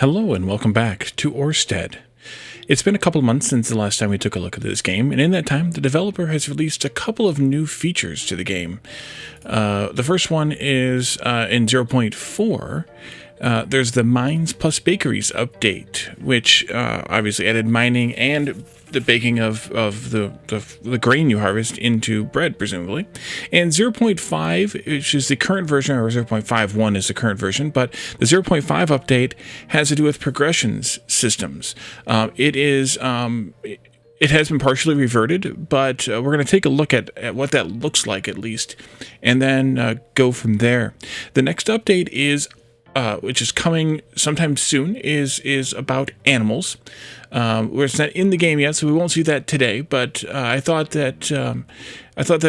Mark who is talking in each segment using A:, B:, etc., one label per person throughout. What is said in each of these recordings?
A: Hello and welcome back to Orrstead. It's been a couple of months since the last time we took a look at this game, and in that time, the developer has released a couple of new features to the game. The first one is in 0.4. There's the Mines plus Bakeries update, which obviously added mining and the baking of the grain you harvest into bread, presumably. And 0.5, which is the current version, or 0.51 is the current version, but the 0.5 update has to do with progressions systems. It has been partially reverted, but we're going to take a look at what that looks like at least, and then go from there. The next update is which is coming sometime soon, is about animals. Where it's not in the game yet, so we won't see that today. But I thought that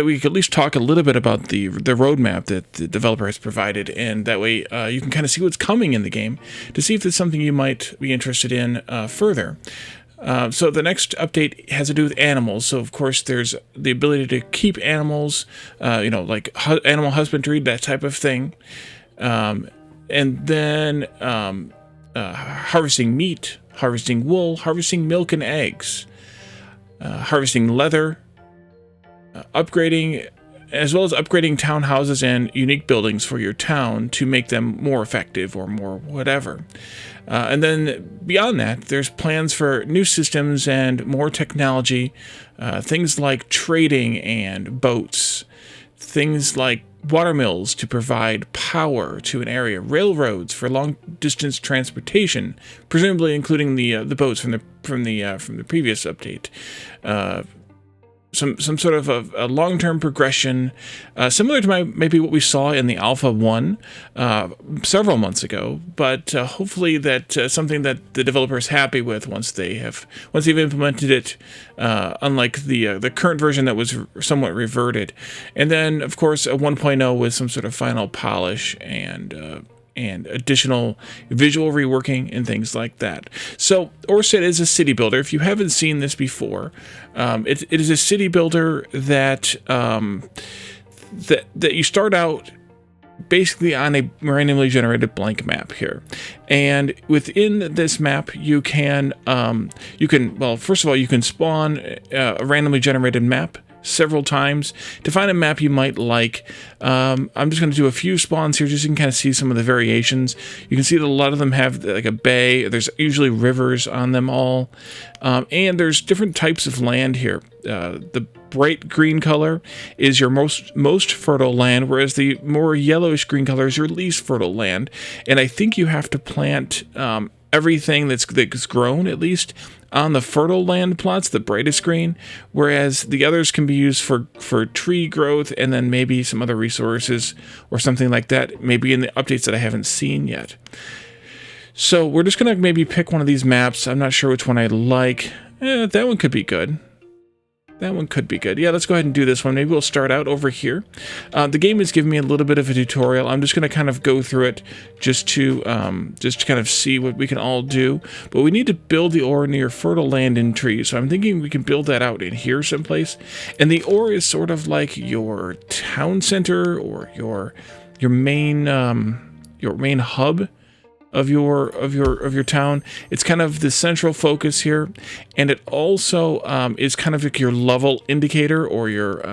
A: we could at least talk a little bit about the roadmap that the developer has provided, and that way you can kind of see what's coming in the game to see if there's something you might be interested in further. So the next update has to do with animals. So of course there's the ability to keep animals, like animal husbandry, that type of thing. And then harvesting meat, harvesting wool, harvesting milk and eggs, harvesting leather, upgrading, as well as upgrading townhouses and unique buildings for your town to make them more effective or more whatever. And then beyond that, there's plans for new systems and more technology, things like trading and boats, things like water mills to provide power to an area, railroads for long-distance transportation, presumably including the boats from the previous update. Some sort of a long-term progression, similar to maybe what we saw in the Alpha 1 several months ago, but hopefully that something that the developer is happy with once they've implemented it, unlike the current version that was somewhat reverted. And then, of course, a 1.0 with some sort of final polish and additional visual reworking and things like that. So Orrstead is a city builder. If you haven't seen this before, it is a city builder that you start out basically on a randomly generated blank map here, and within this map you can first of all you can spawn a randomly generated map several times to find a map you might like. I'm just going to do a few spawns here just so you can kind of see some of the variations. You can see that a lot of them have like a bay. There's usually rivers on them all, and there's different types of land here. The bright green color is your most fertile land, whereas the more yellowish green color is your least fertile land. And I think you have to plant everything that's grown, at least, on the fertile land plots, the brightest green, whereas the others can be used for tree growth and then maybe some other resources or something like that, maybe in the updates that I haven't seen yet. So we're just going to maybe pick one of these maps. I'm not sure which one I like. That one could be good. That one could be good. Yeah, let's go ahead and do this one. Maybe we'll start out over here. The game is giving me a little bit of a tutorial. I'm just going to kind of go through it just to kind of see what we can all do. But we need to build the ore near fertile land and trees. So I'm thinking we can build that out in here someplace. And the ore is sort of like your town center or your main hub of your town. It's kind of the central focus here, and it also is kind of like your level indicator, or your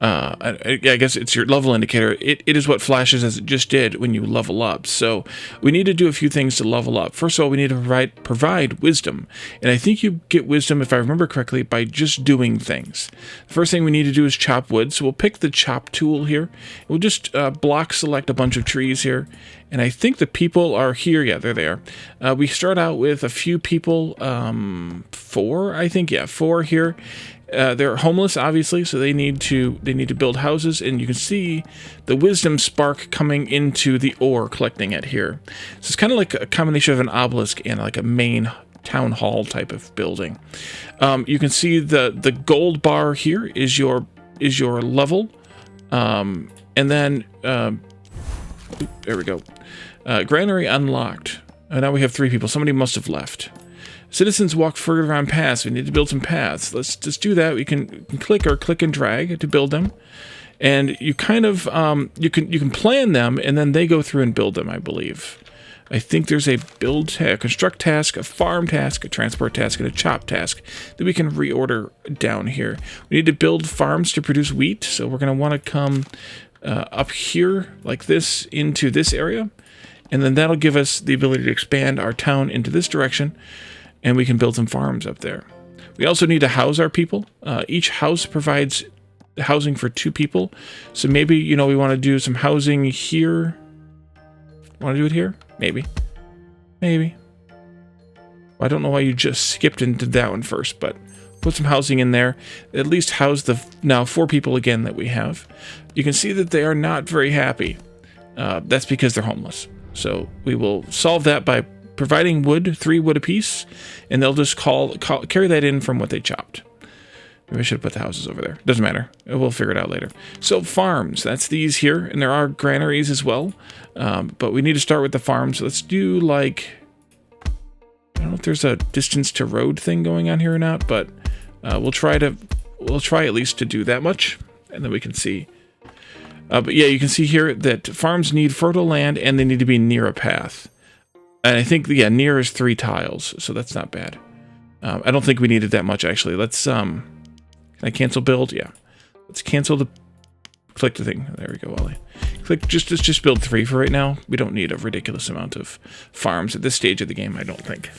A: I guess it's your level indicator. It is what flashes as it just did when you level up. So we need to do a few things to level up. First of all, we need to provide wisdom. And I think you get wisdom, if I remember correctly, by just doing things. The first thing we need to do is chop wood. So we'll pick the chop tool here. We'll just block select a bunch of trees here. And I think the people are here. Yeah, they're there. We start out with a few people, 4, I think. Yeah, 4 here. They're homeless, obviously, so they need to build houses, and you can see the wisdom spark coming into the ore, collecting it here. So it's kind of like a combination of an obelisk and like a main town hall type of building. You can see the gold bar here is your level, and then there we go. Granary unlocked. Now we have 3 people. Somebody must have left. Citizens walk further on paths. We need to build some paths. Let's just do that. We can click and drag to build them. And you kind of you can plan them, and then they go through and build them, I believe. I think there's a construct task, a farm task, a transport task, and a chop task that we can reorder down here. We need to build farms to produce wheat, so we're going to want to come up here like this into this area, and then that'll give us the ability to expand our town into this direction, and we can build some farms up there. We also need to house our people. Each house provides housing for 2 people, so maybe, you know, we want to do some housing here. Want to do it here? Maybe. Maybe. Well, I don't know why you just skipped into that one first, but put some housing in there. At least house the now 4 people again that we have. You can see that they are not very happy. That's because they're homeless. So we will solve that by providing wood, 3 wood apiece, and they'll just carry that in from what they chopped. Maybe I should have put the houses over there. Doesn't matter. We'll figure it out later. So farms, that's these here, and there are granaries as well. But we need to start with the farms. Let's do like, I don't know if there's a distance to road thing going on here or not, but we'll try at least to do that much, and then we can see. But yeah, you can see here that farms need fertile land and they need to be near a path. And I think, yeah, near is 3 tiles, so that's not bad. I don't think we needed that much, actually. Let's, can I cancel build? Yeah. Let's cancel the, click the thing. There we go, Wally. Let's just build 3 for right now. We don't need a ridiculous amount of farms at this stage of the game, I don't think.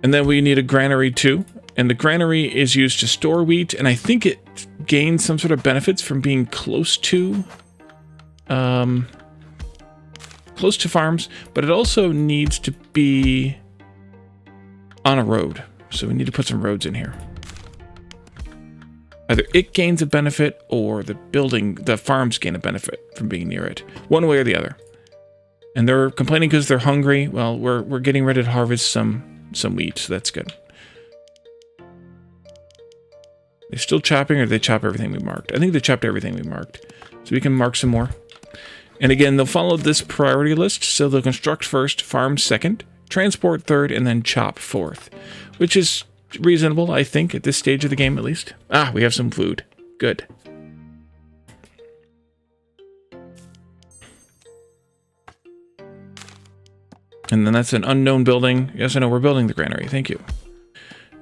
A: And then we need a granary too. And the granary is used to store wheat, and I think it gains some sort of benefits from being close to farms, but it also needs to be on a road. So we need to put some roads in here. Either it gains a benefit or the farms gain a benefit from being near it. One way or the other. And they're complaining because they're hungry. Well, we're getting ready to harvest some wheat, so that's good. They're still chopping, or did they chop everything we marked? I think they chopped everything we marked. So we can mark some more. And again, they'll follow this priority list, so they'll construct first, farm second, transport third, and then chop fourth. Which is reasonable, I think, at this stage of the game at least. Ah, we have some food. Good. And then that's an unknown building. Yes, I know, we're building the granary. Thank you.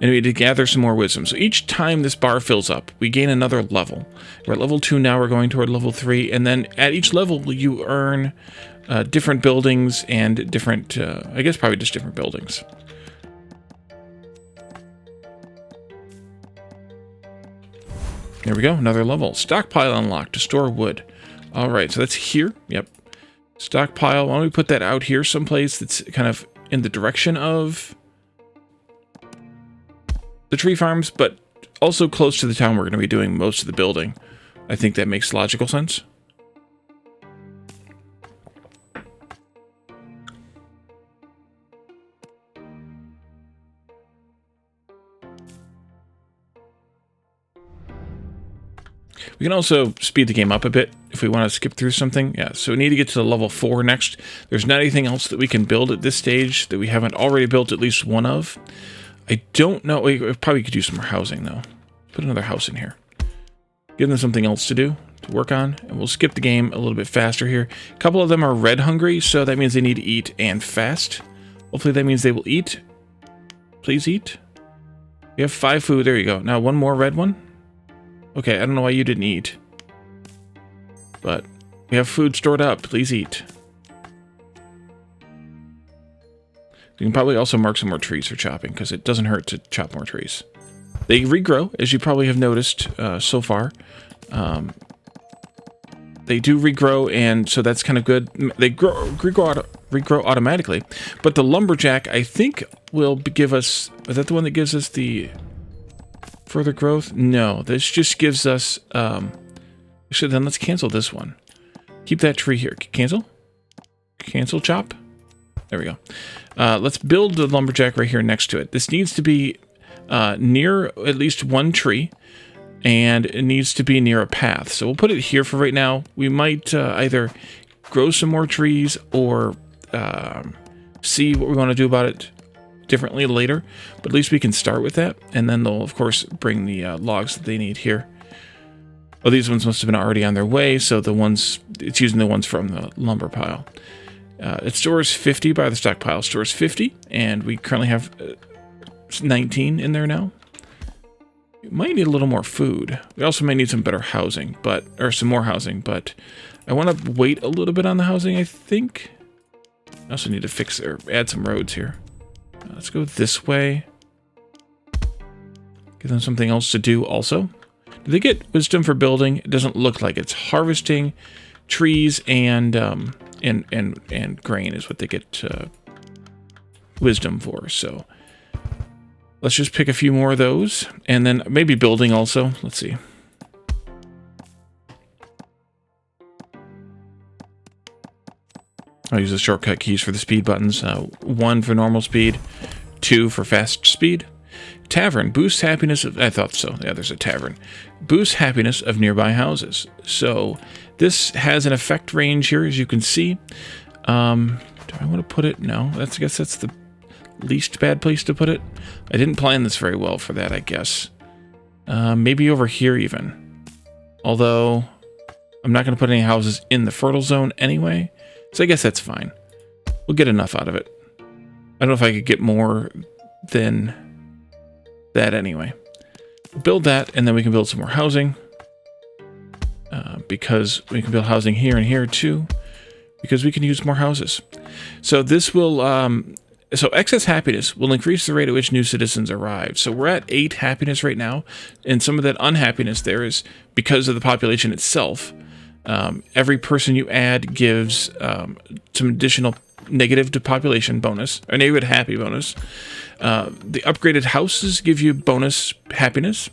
A: And we need to gather some more wisdom. So each time this bar fills up, we gain another level. We're at level 2 now, we're going toward level 3, and then at each level you earn different buildings and different, I guess probably just different buildings. There we go, another level. Stockpile unlocked to store wood. Alright, so that's here. Yep. Stockpile, why don't we put that out here someplace that's kind of in the direction of the tree farms, but also close to the town we're going to be doing most of the building. I think that makes logical sense. We can also speed the game up a bit if we want to skip through something. Yeah, so we need to get to the level 4 next. There's not anything else that we can build at this stage that we haven't already built at least one of. I don't know. We probably could use some more housing, though. Put another house in here. Give them something else to do, to work on. And we'll skip the game a little bit faster here. A couple of them are red hungry, so that means they need to eat and fast. Hopefully that means they will eat. Please eat. We have 5 food. There you go. Now one more red one. Okay, I don't know why you didn't eat. But we have food stored up. Please eat. We can probably also mark some more trees for chopping, because it doesn't hurt to chop more trees. They regrow, as you probably have noticed so far. They do regrow, and so that's kind of good. They regrow automatically. But the lumberjack, I think, will give us... Is that the one that gives us the further growth? No, this just gives us... Actually, then let's cancel this one. Keep that tree here. Cancel? Cancel chop? There we go. Let's build the lumberjack right here next to it. This needs to be near at least one tree, and it needs to be near a path. So we'll put it here for right now. We might either grow some more trees or see what we want to do about it differently later. But at least we can start with that, and then they'll, of course, bring the logs that they need here. Oh, these ones must have been already on their way, so the ones, it's using the ones from the lumber pile. It stores 50 by the stockpile. Stores 50, and we currently have 19 in there now. We might need a little more food. We also might need some better housing, or some more housing, but I want to wait a little bit on the housing, I think. I also need to fix or add some roads here. Let's go this way. Give them something else to do also. Do they get wisdom for building? It doesn't look like it's harvesting trees and grain is what they get wisdom for. So let's just pick a few more of those, and then maybe building also. Let's see. I'll use the shortcut keys for the speed buttons. 1 for normal speed, 2 for fast speed. Tavern boosts happiness of, I thought so. Yeah, there's a tavern. Boosts happiness of nearby houses. So this has an effect range here, as you can see. Do I want to put it? No, I guess that's the least bad place to put it. I didn't plan this very well for that, I guess. Maybe over here even. Although I'm not going to put any houses in the fertile zone anyway. So I guess that's fine. We'll get enough out of it. I don't know if I could get more than that anyway. Build that, and then we can build some more housing. Because we can build housing here and here too. Because we can use more houses. So this will... So excess happiness will increase the rate at which new citizens arrive. So we're at 8 happiness right now. And some of that unhappiness there is because of the population itself. Every person you add gives some additional negative to population bonus, or negative happy bonus. The upgraded houses give you bonus happiness,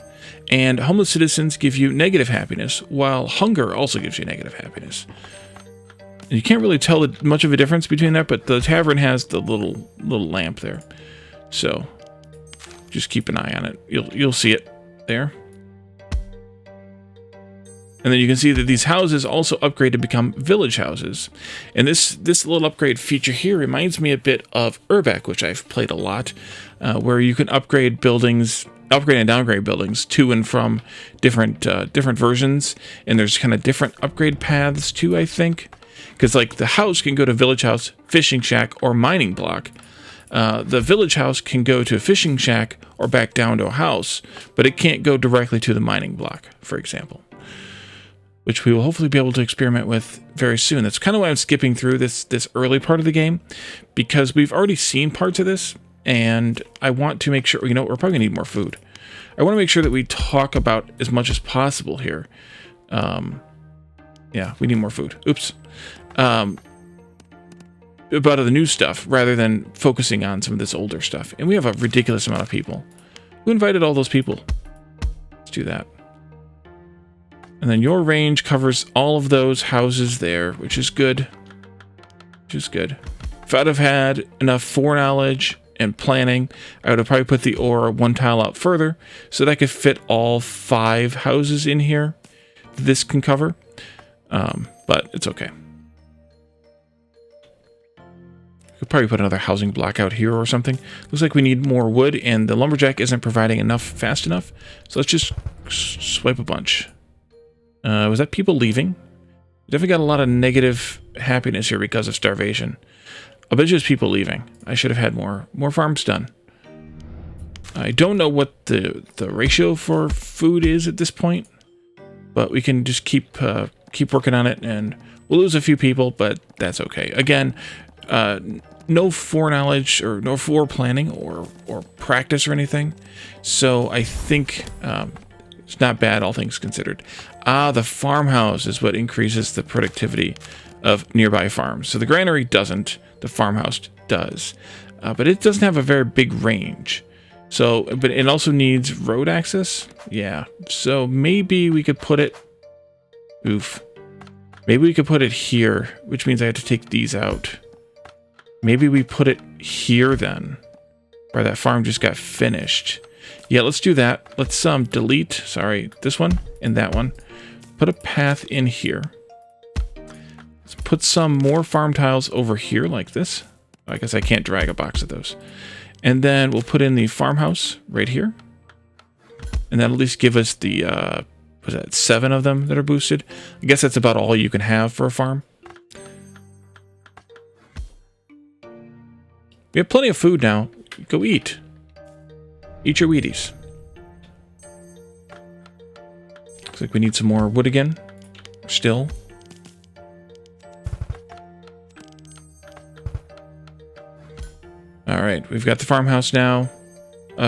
A: and homeless citizens give you negative happiness, while hunger also gives you negative happiness. And you can't really tell much of a difference between that, but the tavern has the little lamp there. So just keep an eye on it. You'll see it there. And then you can see that these houses also upgrade to become village houses. And this little upgrade feature here reminds me a bit of Urbeck, which I've played a lot, where you can upgrade and downgrade buildings to and from different versions. And there's kind of different upgrade paths too, I think. Because like the house can go to village house, fishing shack, or mining block. The village house can go to a fishing shack or back down to a house, but it can't go directly to the mining block, for example. Which we will hopefully be able to experiment with very soon. That's kind of why I'm skipping through this early part of the game, because we've already seen parts of this, and I want to make sure, we're probably going to need more food. I want to make sure that we talk about as much as possible here. Yeah, we need more food. Oops. About the new stuff, rather than focusing on some of this older stuff. And we have a ridiculous amount of people. Who invited all those people? Let's do that. And then your range covers all of those houses there, which is good. If I'd have had enough foreknowledge and planning, I would have probably put the ore 1 tile out further so that I could fit all 5 houses in here this can cover. But it's okay. Could probably put another housing block out here or something. Looks like we need more wood, and the lumberjack isn't providing enough fast enough. So let's just swipe a bunch. Was that people leaving? Definitely got a lot of negative happiness here because of starvation. I bet you it's people leaving. I should have had more farms done. I don't know what the ratio for food is at this point, but we can just keep working on it, and we'll lose a few people, but that's okay. Again, no foreknowledge or no foreplanning or practice or anything, so I think it's not bad, all things considered. The farmhouse is what increases the productivity of nearby farms. So the granary doesn't, the farmhouse does. But it doesn't have a very big range. So, but it also needs road access. Yeah, so maybe we could put it... Oof. Maybe we could put it here, which means I have to take these out. Maybe we put it here then, where that farm just got finished. Yeah, let's do that. Let's delete, sorry, this one and that one. Put a path in here. Let's put some more farm tiles over here like this. I guess I can't drag a box of those. And then we'll put in the farmhouse right here. And that'll at least give us the was that 7 of them that are boosted. I guess that's about all you can have for a farm. We have plenty of food now. Go eat. Eat your Wheaties. Looks like we need some more wood again. Still. Alright, we've got the farmhouse now.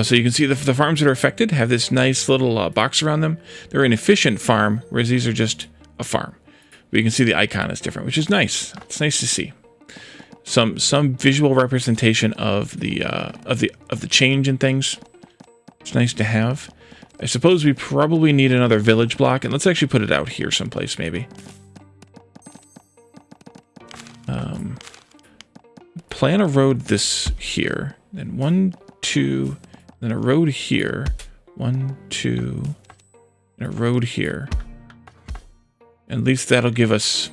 A: So you can see the farms that are affected have this nice little box around them. They're an efficient farm, whereas these are just a farm. But you can see the icon is different, which is nice. It's nice to see. Some visual representation of the change in things. It's nice to have. I suppose we probably need another village block, and let's actually put it out here someplace, maybe. Plan a road this here, then 1, 2, then a road here, 1, 2, and a road here. At least that'll give us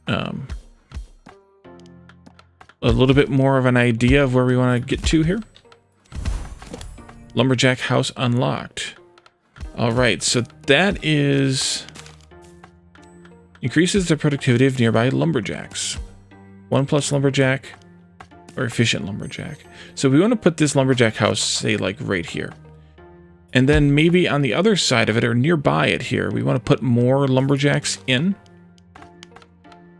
A: a little bit more of an idea of where we want to get to here. Lumberjack house unlocked. All right, so that is increases the productivity of nearby lumberjacks. 1+ lumberjack or efficient lumberjack. So we want to put this lumberjack house, say, like right here. And then maybe on the other side of it or nearby it here, we want to put more lumberjacks in.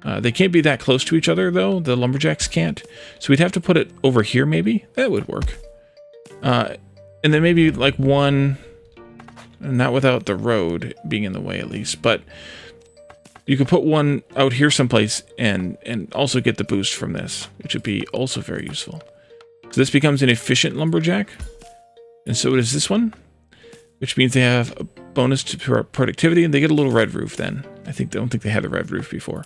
A: They can't be that close to each other, though. The lumberjacks can't. So we'd have to put it over here, maybe. That would work. And then maybe like one, not without the road being in the way at least, but you could put one out here someplace and also get the boost from this, which would be also very useful. So this becomes an efficient lumberjack, and so does this one, which means they have a bonus to productivity, and they get a little red roof then. Don't think they had a red roof before.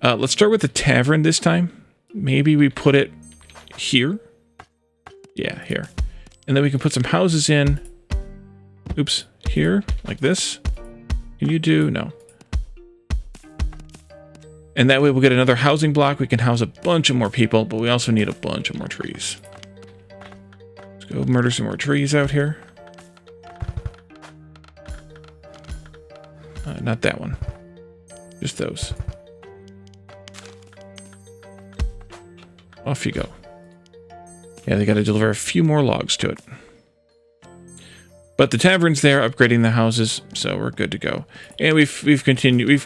A: Let's start with the tavern this time. Maybe we put it here. Yeah, here. And then we can put some houses in. Oops, here, like this. Can you do? No. And that way we'll get another housing block. We can house a bunch of more people, but we also need a bunch of more trees. Let's go murder some more trees out here. Not that one. Just those. Off you go. Yeah, they got to deliver a few more logs to it. But the tavern's there, upgrading the houses, so we're good to go. And we've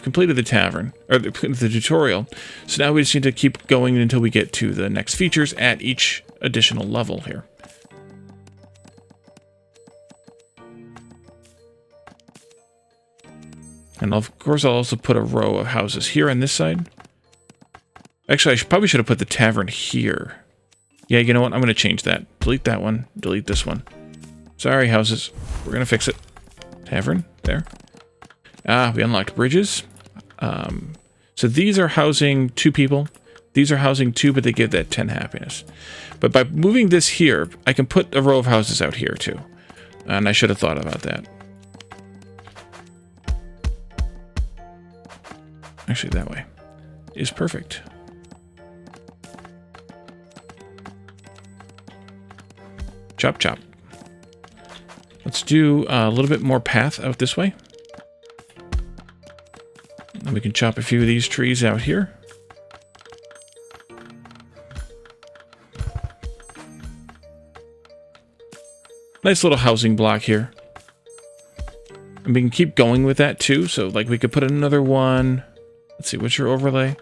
A: completed the tavern, or the tutorial. So now we just need to keep going until we get to the next features at each additional level here. And of course, I'll also put a row of houses here on this side. Actually, probably should have put the tavern here. Yeah, you know what? I'm going to change that. Delete that one. Delete this one. Sorry, houses. We're going to fix it. Tavern. There. We unlocked bridges. So these are housing 2 people. These are housing 2, but they give that 10 happiness. But by moving this here, I can put a row of houses out here, too. And I should have thought about that. Actually, that way is perfect. Chop, chop. Let's do a little bit more path out this way. And we can chop a few of these trees out here. Nice little housing block here. And we can keep going with that too. So like we could put another one. Let's see, what's your overlay?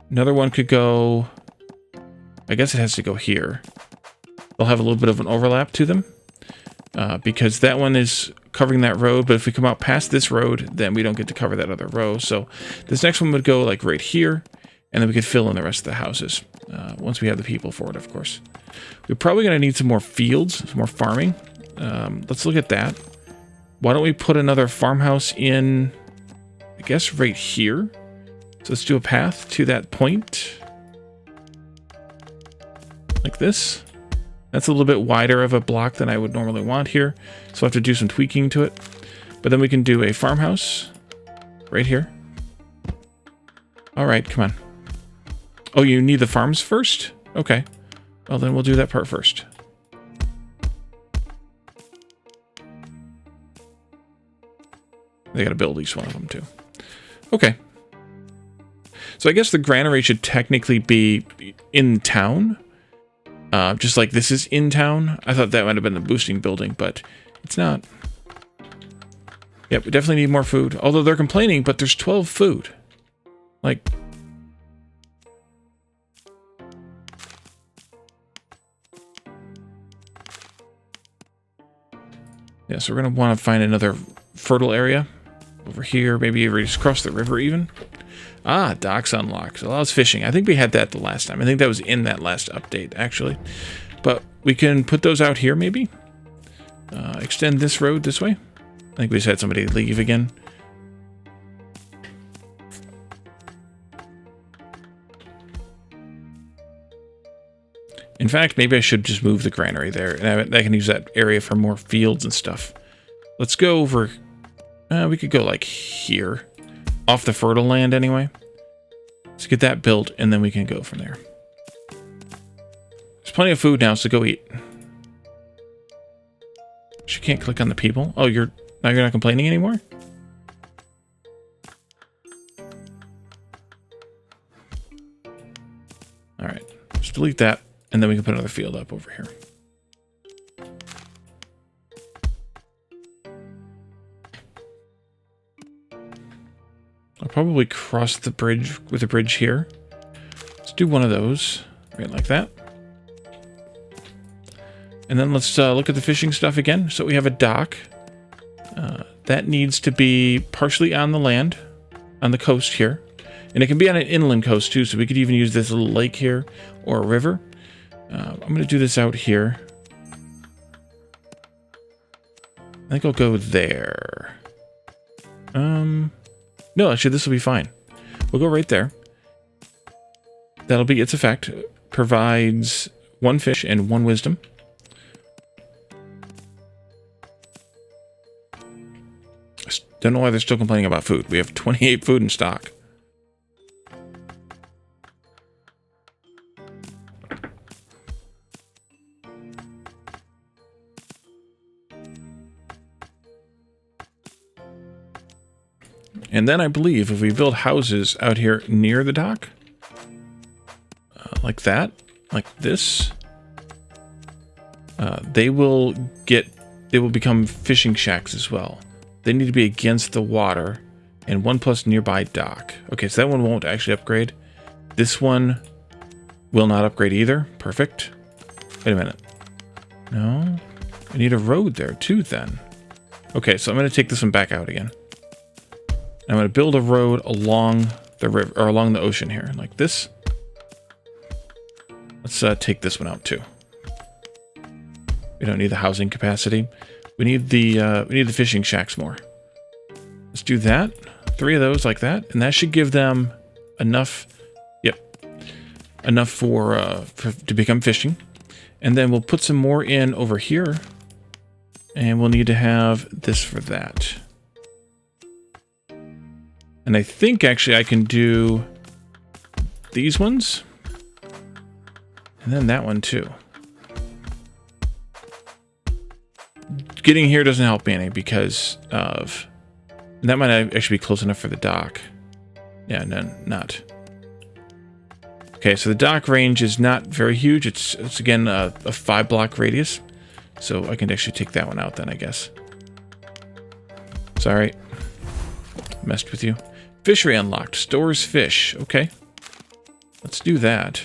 A: Another one could go, I guess it has to go here. They'll have a little bit of an overlap to them. Because that one is covering that road, but if we come out past this road, then we don't get to cover that other row. So this next one would go like right here, and then we could fill in the rest of the houses. Once we have the people for it, of course. We're probably going to need some more fields, some more farming. Let's look at that. Why don't we put another farmhouse in, I guess, right here. So let's do a path to that point. Like this. That's a little bit wider of a block than I would normally want here. So I'll have to do some tweaking to it. But then we can do a farmhouse right here. All right, come on. Oh, you need the farms first? Okay. Well, then we'll do that part first. They got to build each one of them too. Okay. So I guess the granary should technically be in town. Just like this is in town. I thought that might have been the boosting building, but it's not. Yep, we definitely need more food. Although they're complaining, but there's 12 food. Like... Yeah, so we're going to want to find another fertile area. Over here, maybe just across the river even. Ah, docks unlocked. Allows fishing. I think we had that the last time. I think that was in that last update, actually. But we can put those out here, maybe. Extend this road this way. I think we just had somebody leave again. In fact, maybe I should just move the granary there. And I can use that area for more fields and stuff. Let's go over... we could go like here. Off the fertile land anyway. Let's get that built and then we can go from there. There's plenty of food now, so go eat. She can't click on the people. Oh, now you're not complaining anymore? Alright. Just delete that. And then we can put another field up over here. I'll probably cross the bridge with a bridge here. Let's do one of those. Right like that. And then let's look at the fishing stuff again. So we have a dock. That needs to be partially on the land, on the coast here. And it can be on an inland coast too, so we could even use this little lake here or a river. I'm going to do this out here. I think I'll go there. No, actually, this will be fine. We'll go right there. That'll be its effect. Provides 1 fish and 1 wisdom. Don't know why they're still complaining about food. We have 28 food in stock. And then I believe if we build houses out here near the dock, like that, like this, they will become fishing shacks as well. They need to be against the water and 1+ nearby dock. Okay, so that one won't actually upgrade. This one will not upgrade either. Perfect. Wait a minute. No, I need a road there too then. Okay, so I'm going to take this one back out again. I'm going to build a road along the river, or along the ocean here, like this. Let's take this one out too. We don't need the housing capacity. We need the fishing shacks more. Let's do that. 3 of those like that, and that should give them enough. Yep, enough for to become fishing. And then we'll put some more in over here, and we'll need to have this for that. And I think actually I can do these ones. And then that one too. Getting here doesn't help me any because of... That might actually be close enough for the dock. Yeah, no, not. Okay, so the dock range is not very huge. It's again a 5-block radius. So I can actually take that one out then, I guess. Sorry. Messed with you. Fishery unlocked. Stores fish. Okay. Let's do that.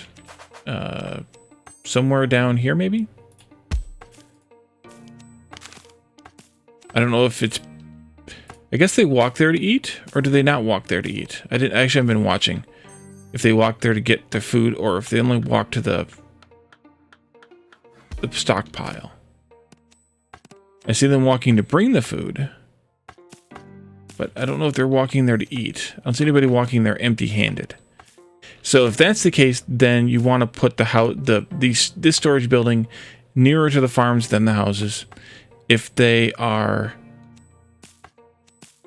A: Somewhere down here, maybe? I don't know if it's... I guess they walk there to eat, or do they not walk there to eat? I actually haven't been watching. If they walk there to get their food, or if they only walk to the stockpile. I see them walking to bring the food. But I don't know if they're walking there to eat. I don't see anybody walking there empty-handed. So if that's the case, then you want to put this storage building nearer to the farms than the houses. If they are...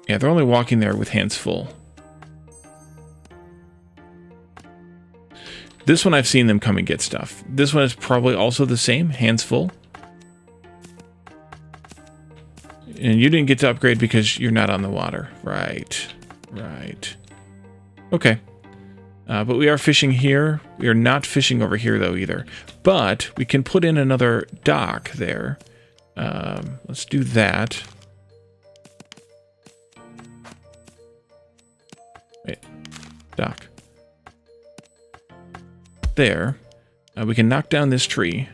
A: Yeah, they're only walking there with hands full. This one I've seen them come and get stuff. This one is probably also the same, hands full. And you didn't get to upgrade because you're not on the water. Right. Right. Okay. But we are fishing here. We are not fishing over here, though, either. But we can put in another dock there. Let's do that. Wait. Dock. There. We can knock down this tree.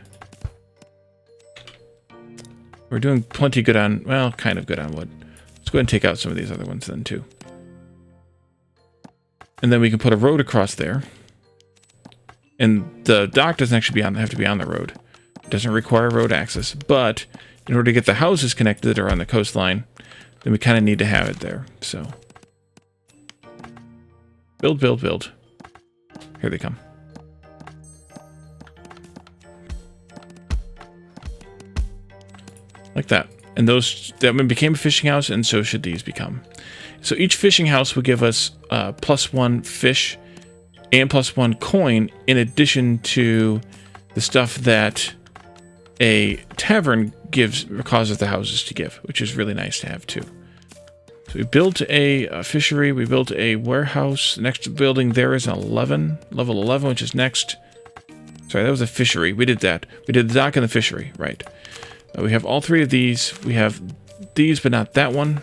A: We're doing plenty good on... Well, kind of good on wood. Let's go ahead and take out some of these other ones then, too. And then we can put a road across there. And the dock doesn't actually have to be on the road. It doesn't require road access. But in order to get the houses connected that are on the coastline, then we kind of need to have it there. So, build, build, build. Here they come. Like that. And that one became a fishing house, and so should these become. So each fishing house will give us +1 fish and +1 coin, in addition to the stuff that a tavern causes the houses to give, which is really nice to have too. So we built a fishery, we built a warehouse. The next building there is level 11, which is next. Sorry, that was a fishery. We did that. We did the dock and the fishery, right. We have all three of these. We have these, but not that one.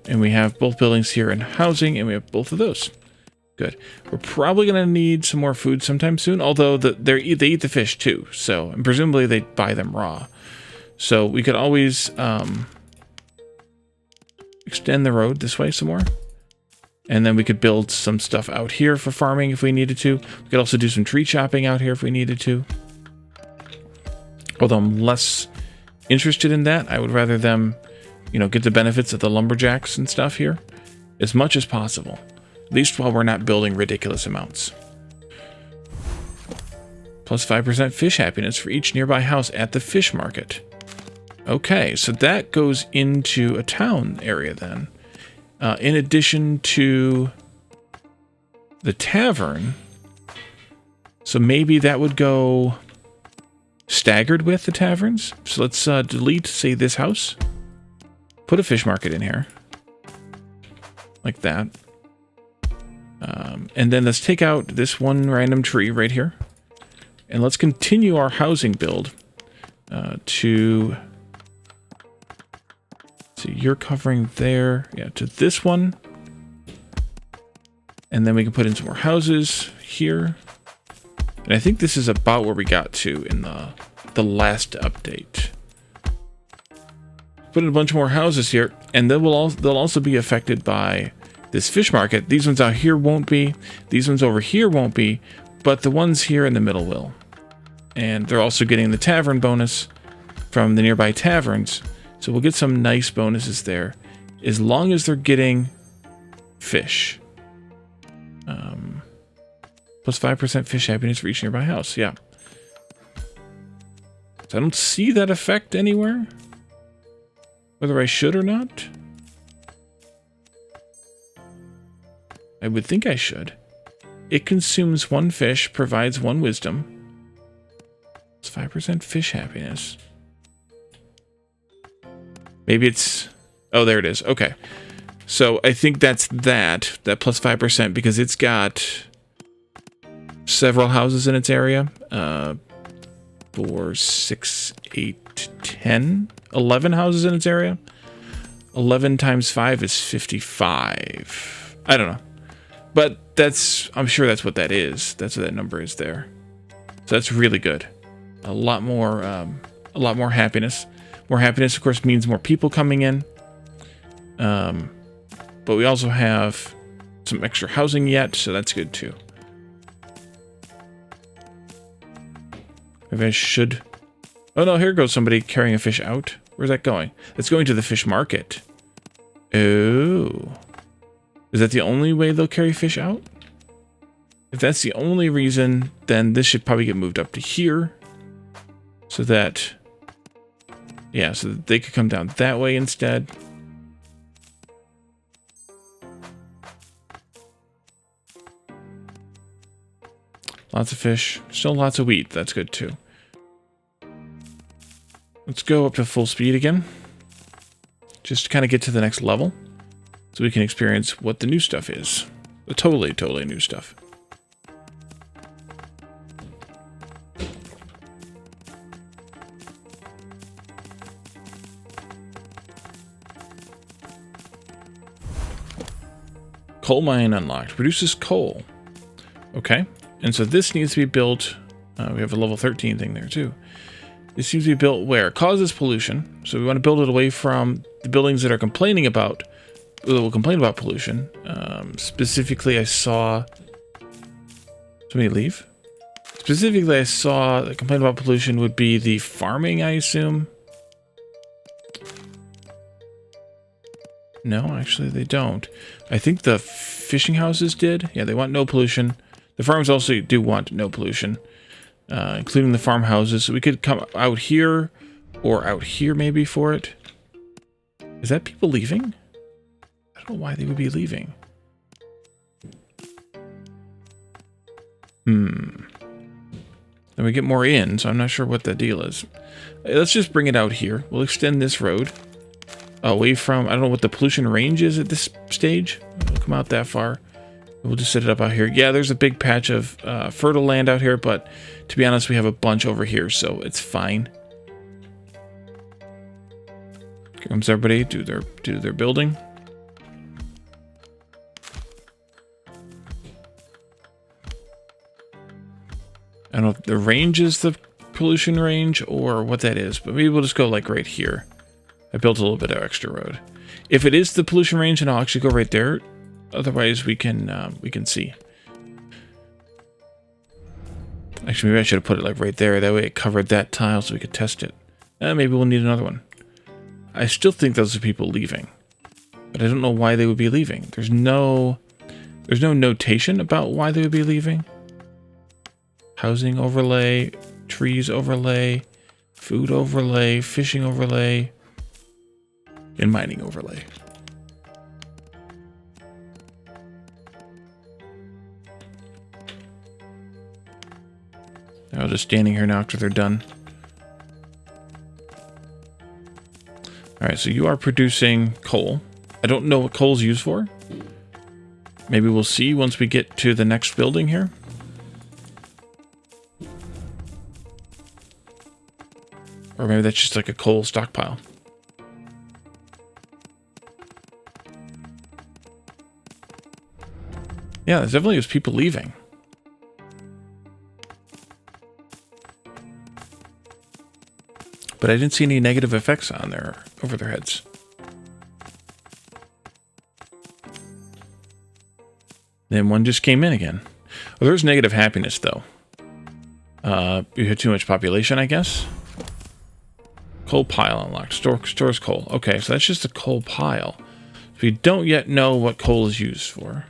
A: And we have both buildings here and housing, and we have both of those. Good. We're probably going to need some more food sometime soon, although they eat the fish too, so, and presumably they buy them raw. So we could always extend the road this way some more. And then we could build some stuff out here for farming if we needed to. We could also do some tree chopping out here if we needed to. Although I'm less interested in that. I would rather them, get the benefits of the lumberjacks and stuff here as much as possible. At least while we're not building ridiculous amounts. +5% fish happiness for each nearby house at the fish market. Okay, so that goes into a town area then. In addition to the tavern. So maybe that would go staggered with the taverns. So let's delete, say, this house. Put a fish market in here. Like that. And then let's take out this one random tree right here. And let's continue our housing build to... So you're covering there. Yeah, to this one. And then we can put in some more houses here. And I think this is about where we got to in the last update. Put in a bunch more houses here, and they'll also be affected by this fish market. These ones out here won't be. These ones over here won't be, but the ones here in the middle will. And they're also getting the tavern bonus from the nearby taverns. So we'll get some nice bonuses there, as long as they're getting fish. +5% fish happiness for each nearby house. Yeah. So I don't see that effect anywhere. Whether I should or not. I would think I should. It consumes 1 fish, provides 1 wisdom. It's 5% fish happiness. Maybe it's... Oh, there it is. Okay. So I think that's that +5%, because it's got several houses in its area. 4, 6, 8, 10, 11 houses in its area. 11 times 5 is 55. I don't know. But I'm sure that's what that is. That's what that number is there. So that's really good. A lot more happiness. More happiness, of course, means more people coming in. But we also have some extra housing yet, so that's good too. Maybe I should... Oh no, here goes somebody carrying a fish out. Where's that going? It's going to the fish market. Oh. Is that the only way they'll carry fish out? If that's the only reason, then this should probably get moved up to here. So that... Yeah, so that they could come down that way instead. Lots of fish. Still lots of wheat. That's good too. Let's go up to full speed again. just to kind of get to the next level so we can experience what the new stuff is. The totally new stuff. Coal mine unlocked. Produces coal. Okay. And so this needs to be built. We have a level 13 thing there too. This seems to be built where? Causes pollution. So we want to build it away from the buildings that are complaining about, that will complain about pollution. Specifically, I saw somebody leave. Specifically, I saw the complaint about pollution would be the farming, I assume. No, actually they don't. I think the fishing houses did. Yeah, they want no pollution. The farms also do want no pollution, including the farmhouses. So we could come out here or out here maybe for it. Is that people leaving? I don't know why they would be leaving. Then we get more in, so I'm not sure what the deal is. Let's just bring it out here. We'll extend this road away from, I don't know what the pollution range is at this stage. We'll come out that far. We'll just set it up out here. Yeah, there's a big patch of fertile land out here, but to be honest, we have a bunch over here, so it's fine. Here comes everybody, do their building. I don't know if the range is the pollution range or what that is, but maybe we'll just go like right here. I built a little bit of extra road. If it is the pollution range, then I'll actually go right there. Otherwise, we can see. Actually, maybe I should have put it like right there. That way it covered that tile so we could test it. Maybe we'll need another one. I still think those are people leaving. But I don't know why they would be leaving. There's no notation about why they would be leaving. Housing overlay, trees overlay, food overlay, fishing overlay, and mining overlay. I'm just standing here now after they're done. Alright, so you are producing coal. I don't know what coal's used for. Maybe we'll see once we get to the next building here. Or maybe that's just like a coal stockpile. Yeah, there's definitely was people leaving. But I didn't see any negative effects on over their heads. Then one just came in again. Well, there's negative happiness though. You had too much population, I guess. Coal pile unlocked. Stores coal. Okay, so that's just a coal pile. We don't yet know what coal is used for.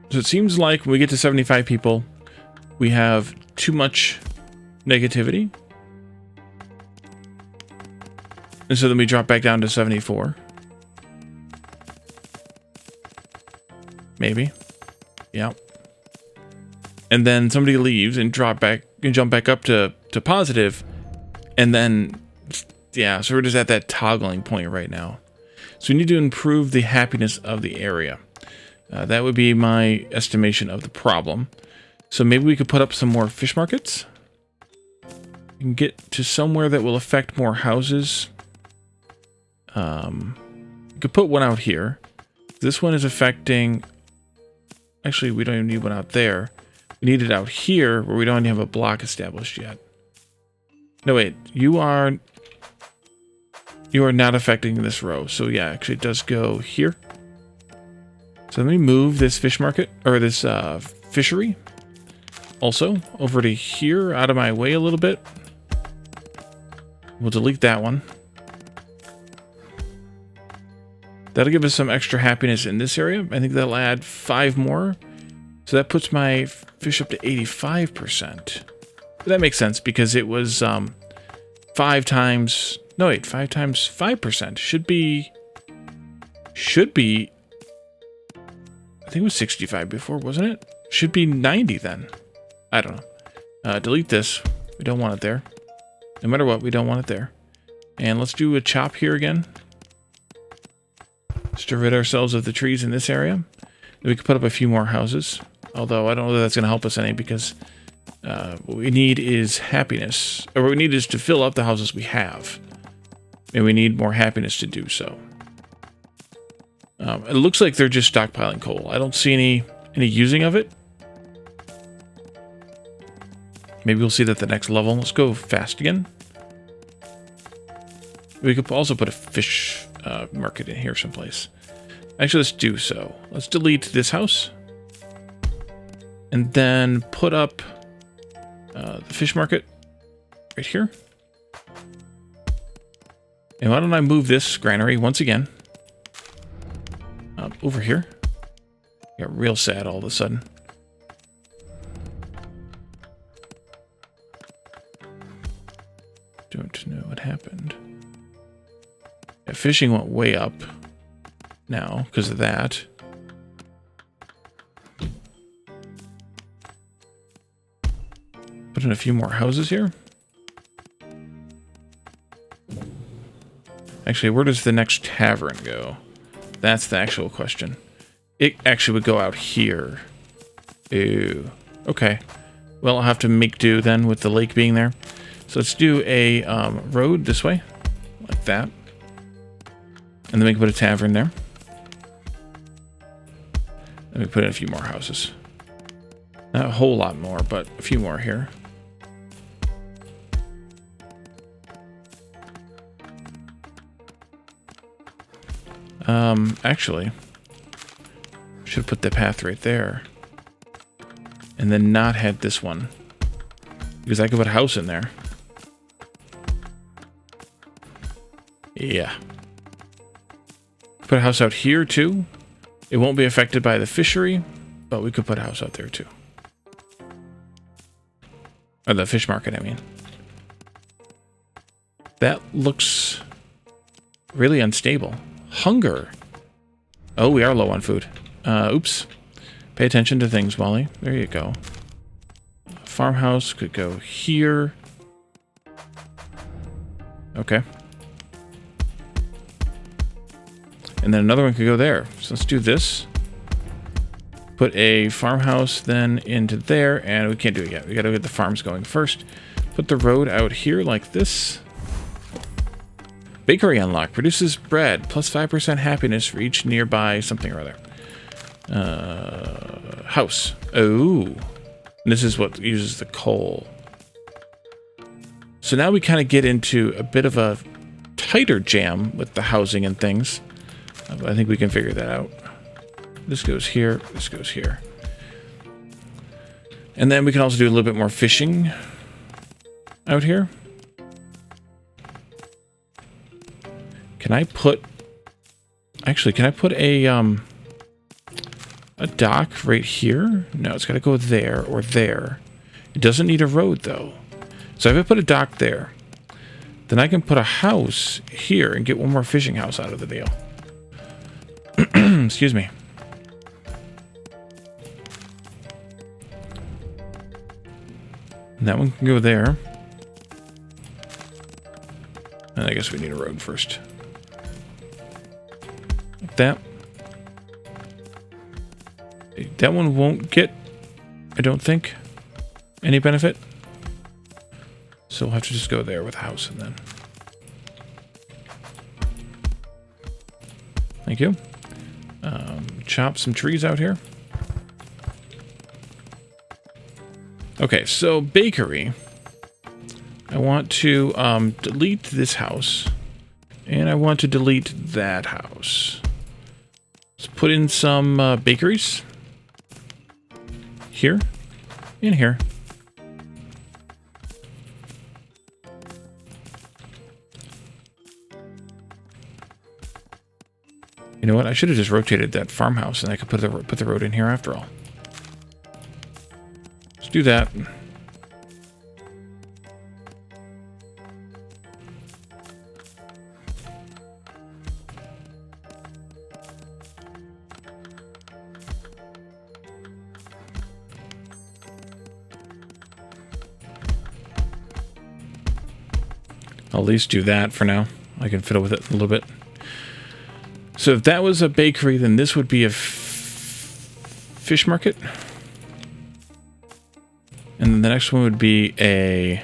A: So it seems like when we get to 75 people, we have too much negativity. And so then we drop back down to 74. Maybe. Yeah. And then somebody leaves and jump back up to positive. And then, yeah, so we're just at that toggling point right now. So we need to improve the happiness of the area. That would be my estimation of the problem. So maybe we could put up some more fish markets. We can get to somewhere that will affect more houses. We could put one out here. This one is affecting... Actually, we don't even need one out there. We need it out here where we don't even have a block established yet. No, wait. You are not affecting this row. So yeah, actually it does go here. So let me move this fish market, or this fishery, also over to here, out of my way a little bit. We'll delete that one. That'll give us some extra happiness in this area. I think that'll add 5 more. So that puts my fish up to 85%. That makes sense because it was 5 times... No, wait, 5 times 5%. Should be... I think it was 65 before, wasn't it? Should be 90 then. I don't know. Delete this. We don't want it there. No matter what, we don't want it there. And let's do a chop here again. Just to rid ourselves of the trees in this area. We could put up a few more houses. Although I don't know that that's going to help us any because what we need is happiness. Or what we need is to fill up the houses we have. And we need more happiness to do so. It looks like they're just stockpiling coal. I don't see any using of it. Maybe we'll see that at the next level. Let's go fast again. We could also put a fish market in here someplace. Actually, let's do so. Let's delete this house. And then put up the fish market right here. And why don't I move this granary once again over here. Got real sad all of a sudden. Don't know what happened. Yeah, fishing went way up now because of that. Put in a few more houses here. Actually, where does the next tavern go? That's the actual question. It actually would go out here. Ooh. Okay. Well, I'll have to make do then with the lake being there. So let's do a road this way. Like that. And then we can put a tavern there. Then we put in a few more houses. Not a whole lot more, but a few more here. Actually, should put the path right there. And then not had this one. Because I could put a house in there. Yeah. Put a house out here too. It won't be affected by the fishery, but we could put a house out there too. Or the fish market, I mean. That looks really unstable. Hunger. Oh, we are low on food. Oops. Pay attention to things, Wally. There you go. Farmhouse could go here. Okay. And then another one could go there. So let's do this. Put a farmhouse then into there, and we can't do it yet. We gotta get the farms going first. Put the road out here like this. Bakery unlocked. Produces bread. Plus 5% happiness for each nearby something or other. House. Oh. This is what uses the coal. So now we kind of get into a bit of a tighter jam with the housing and things. I think we can figure that out. This goes here. This goes here. And then we can also do a little bit more fishing out here. Can I put... Actually, can I put a dock right here? No, it's got to go there or there. It doesn't need a road, though. So if I put a dock there, then I can put a house here and get one more fishing house out of the deal. Excuse me. And that one can go there. And I guess we need a road first. Like that. That one won't get, I don't think, any benefit. So we'll have to just go there with a house and then. Thank you. Chop some trees out here. Okay, so bakery. I want to delete this house. And I want to delete that house. Let's put in some bakeries. Here. And here. You know what? I should have just rotated that farmhouse and I could put the road in here after all. Let's do that. I'll at least do that for now. I can fiddle with it a little bit. So if that was a bakery, then this would be a fish market. And then the next one would be a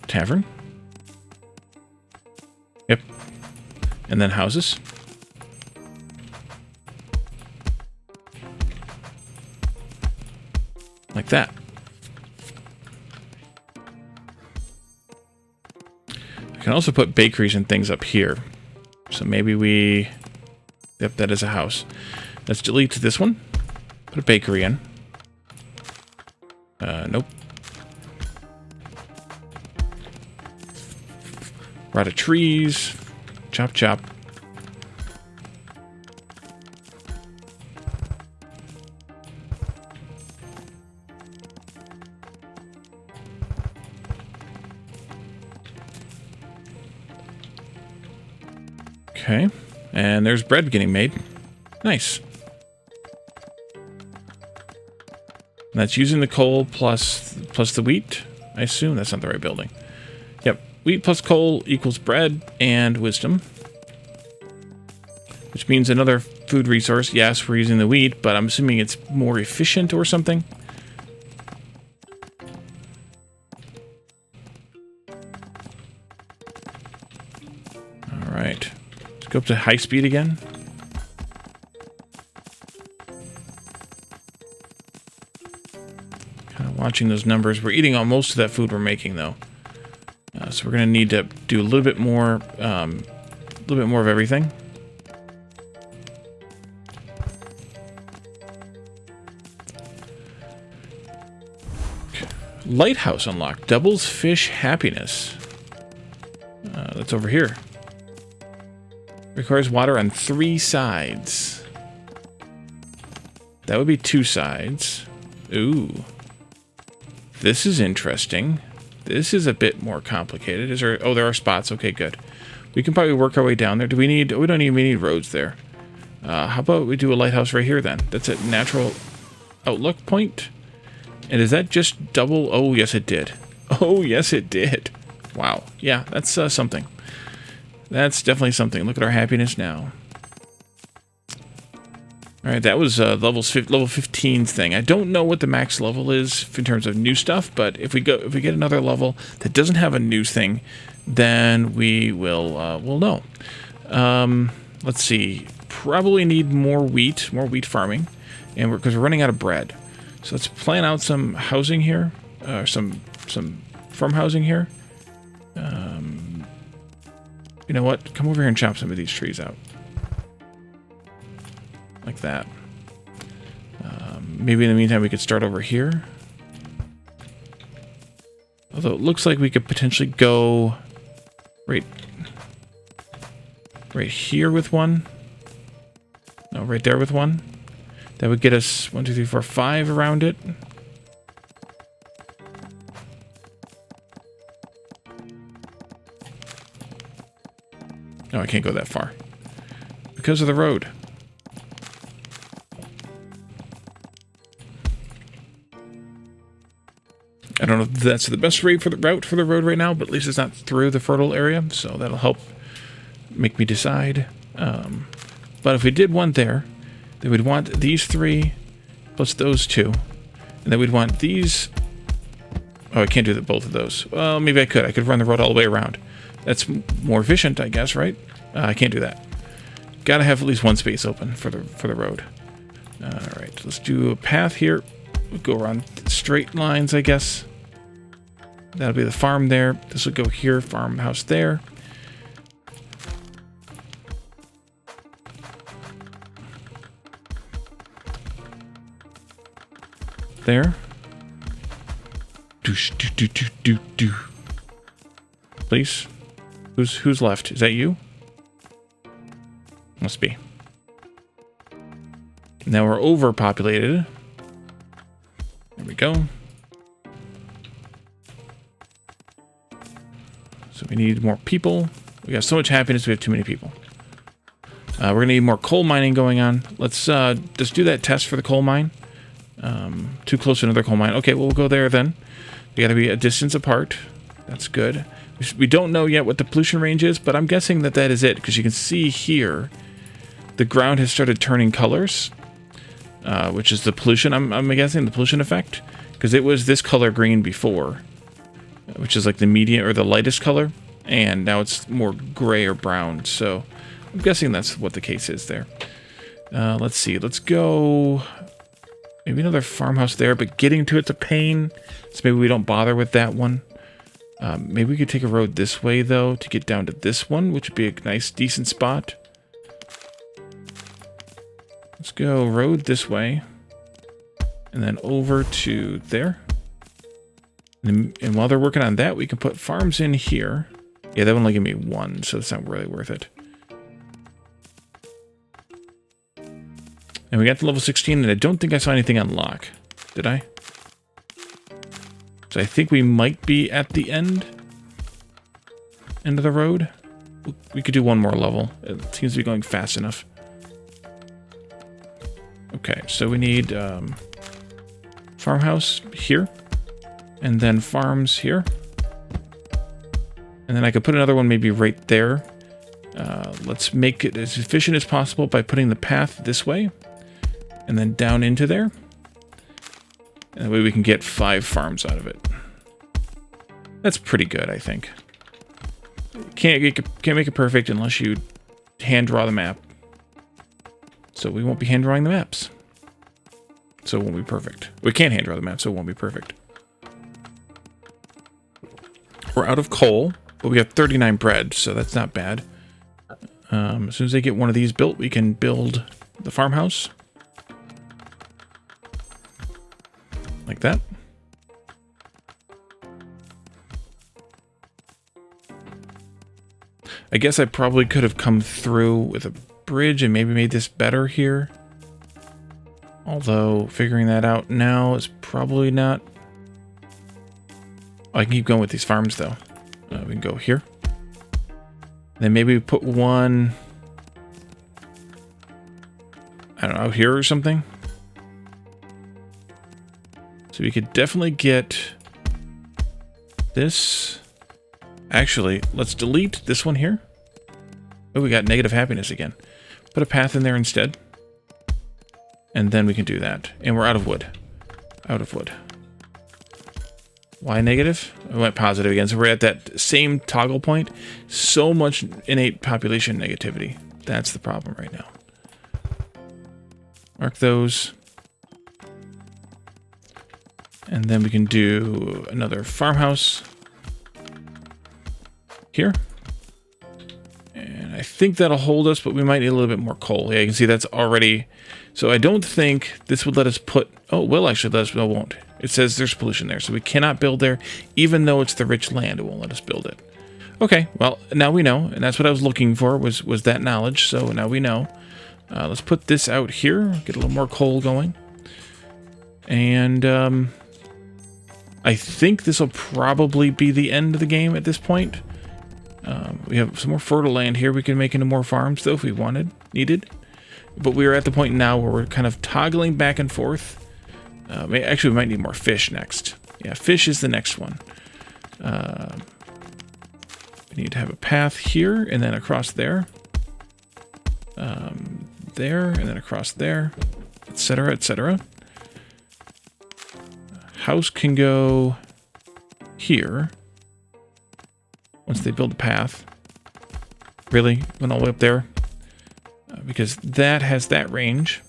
A: tavern. Yep. And then houses. Like that. I can also put bakeries and things up here. So maybe we... Yep, that is a house. Let's delete this one. Put a bakery in. Nope. We're out of trees. Chop, chop. Okay. And there's bread getting made. Nice. And that's using the coal plus the wheat. I assume that's not the right building. Yep. Wheat plus coal equals bread and wisdom. Which means another food resource. Yes, we're using the wheat, but I'm assuming it's more efficient or something. Alright. Let's go up to high speed again. Watching those numbers. We're eating on most of that food we're making, though. So we're going to need to do a little bit more of everything. Lighthouse unlocked. Doubles fish happiness. That's over here. Requires water on 3 sides. That would be 2 sides. Ooh. This is interesting. This is a bit more complicated. Is there... Oh, there are spots. Okay, good. We can probably work our way down there. Do we need... We don't even need roads there. How about we do a lighthouse right here, then? That's a natural outlook point. And is that just double... Oh, yes, it did. Oh, yes, it did. Wow. Yeah, that's something. That's definitely something. Look at our happiness now. All right, that was level 15 thing. I don't know what the max level is in terms of new stuff, but if we get another level that doesn't have a new thing, then we will we'll know. Let's see. Probably need more wheat farming, and because we're running out of bread. So let's plan out some housing here, some farm housing here. You know what? Come over here and chop some of these trees out. Like that. Maybe in the meantime we could start over here. Although it looks like we could potentially go right here with one. No, right there with one. That would get us 1, 2, 3, 4, 5 around it. No, I can't go that far. Because of the road. I don't know if that's the best route for the road right now, but at least it's not through the fertile area, so that'll help make me decide. But if we did one there, then we'd want these 3 plus those 2, and then we'd want these. Oh, I can't do both of those. Well, maybe I could. I could run the road all the way around. That's more efficient, I guess, right? I can't do that. Gotta have at least one space open for the road. All right, let's do a path here. We'll go around straight lines, I guess. That'll be the farm there. This will go here, farmhouse there. There. Do. Please. Who's left? Is that you? Must be. Now we're overpopulated. There we go. So we need more people. We got so much happiness, we have too many people. We're going to need more coal mining going on. Let's just do that test for the coal mine. Too close to another coal mine. Okay, well, we'll go there then. They got to be a distance apart. That's good. We don't know yet what the pollution range is, but I'm guessing that that is it, because you can see here the ground has started turning colors, which is the pollution. I'm guessing the pollution effect, because it was this color green before, which is like the medium or the lightest color, and now it's more gray or brown. So I'm guessing that's what the case is there. Let's see. Let's go. Maybe another farmhouse there, but getting to it's a pain. So maybe we don't bother with that one. Maybe we could take a road this way, though, to get down to this one, which would be a nice, decent spot. Let's go road this way. And then over to there. And while they're working on that, we can put farms in here. Yeah, that one only give me one, so it's not really worth it. And we got to level 16, and I don't think I saw anything unlock. Did I? So I think we might be at the end of the road. We could do one more level. It seems to be going fast enough. Okay, so we need farmhouse here, and then farms here. And then I could put another one maybe right there. Let's make it as efficient as possible by putting the path this way, and then down into there. And that way we can get 5 farms out of it. That's pretty good, I think. Can't make it perfect unless you hand draw the map. So we won't be hand drawing the maps. So it won't be perfect. We can't hand draw the map, so it won't be perfect. We're out of coal, but we have 39 bread, so that's not bad. As soon as they get one of these built, we can build the farmhouse. Like that. I guess I probably could have come through with a bridge and maybe made this better here. Although, figuring that out now is probably not... I can keep going with these farms, though. We can go here. Then maybe we put one... I don't know, out here or something. So we could definitely get this. Actually, let's delete this one here. Oh, we got negative happiness again. Put a path in there instead. And then we can do that. And we're out of wood. Out of wood. Why negative? I went positive again. So we're at that same toggle point. So much innate population negativity. That's the problem right now. Mark those. And then we can do another farmhouse here. And I think that'll hold us, but we might need a little bit more coal. Yeah, you can see that's already... So I don't think this would let us put... Oh, it will actually let us... No, it won't. It says there's pollution there, so we cannot build there. Even though it's the rich land, it won't let us build it. Okay, well, now we know. And that's what I was looking for, was that knowledge. So now we know. Let's put this out here. Get a little more coal going. And... I think this will probably be the end of the game at this point. We have some more fertile land here. We can make into more farms, though, if we needed. But we are at the point now where we're kind of toggling back and forth. Actually, we might need more fish next. Yeah, fish is the next one. We need to have a path here, and then across there. There, and then across there, etc., etc. House can go here. Once they build a path. Really? Went all the way up there? Because that has that range.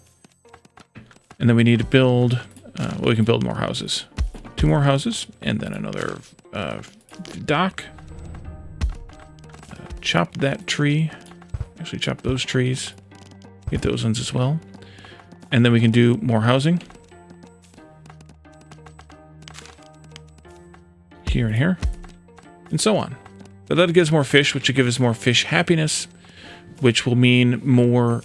A: And then we need to build... well, we can build more houses. 2 more houses. And then another dock. Chop that tree. Actually, chop those trees. Get those ones as well. And then we can do more housing. Here and here, and so on. So that gives more fish, which will give us more fish happiness, which will mean more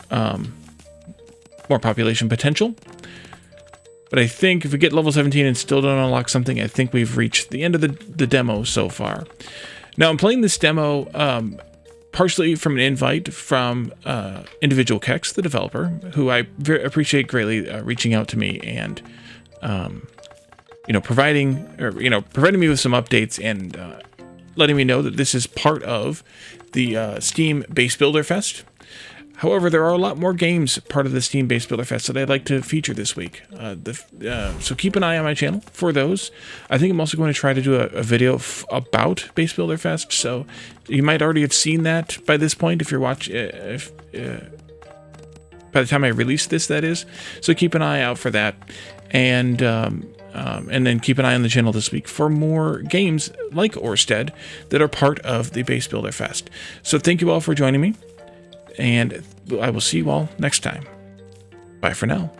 A: more population potential. But I think if we get level 17 and still don't unlock something, I think we've reached the end of the demo so far. Now I'm playing this demo partially from an invite from Individual Kex, the developer, who I appreciate greatly reaching out to me and providing me with some updates and letting me know that this is part of the Steam Base Builder Fest. However, there are a lot more games part of the Steam Base Builder Fest that I'd like to feature this week. So keep an eye on my channel for those. I think I'm also going to try to do a video about Base Builder Fest. So you might already have seen that by this point if you're watching. By the time I release this, that is. So keep an eye out for that, and then keep an eye on the channel this week for more games like Orrstead that are part of the Base Builder Fest. So thank you all for joining me, and I will see you all next time. Bye for now.